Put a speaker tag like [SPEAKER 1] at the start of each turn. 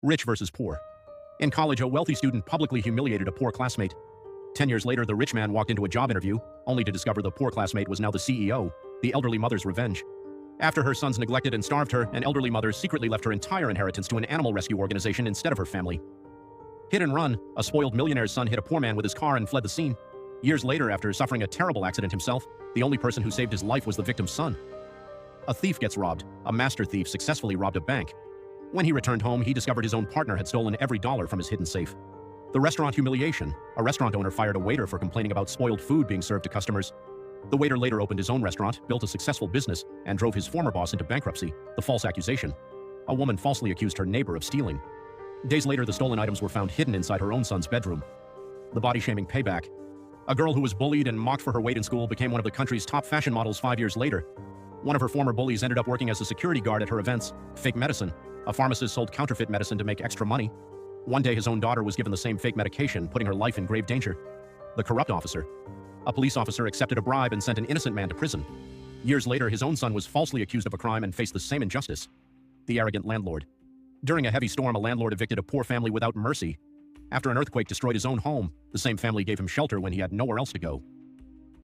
[SPEAKER 1] Rich versus poor. In college, a wealthy student publicly humiliated a poor classmate. 10 years later, the rich man walked into a job interview, only to discover the poor classmate was now the CEO, the elderly mother's revenge. After her sons neglected and starved her, an elderly mother secretly left her entire inheritance to an animal rescue organization instead of her family. Hit and run. A spoiled millionaire's son hit a poor man with his car and fled the scene. Years later, after suffering a terrible accident himself, the only person who saved his life was the victim's son. A thief gets robbed. A master thief successfully robbed a bank. When he returned home, he discovered his own partner had stolen every dollar from his hidden safe. The restaurant humiliation. A restaurant owner fired a waiter for complaining about spoiled food being served to customers. The waiter later opened his own restaurant, built a successful business, and drove his former boss into bankruptcy. The false accusation. A woman falsely accused her neighbor of stealing. Days later, the stolen items were found hidden inside her own son's bedroom. The body-shaming payback. A girl who was bullied and mocked for her weight in school became one of the country's top fashion models 5 years later. One of her former bullies ended up working as a security guard at her events. Fake medicine. A pharmacist sold counterfeit medicine to make extra money. One day, his own daughter was given the same fake medication, putting her life in grave danger. The corrupt officer. A police officer accepted a bribe and sent an innocent man to prison. Years later, his own son was falsely accused of a crime and faced the same injustice. The arrogant landlord. During a heavy storm, a landlord evicted a poor family without mercy. After an earthquake destroyed his own home, the same family gave him shelter when he had nowhere else to go.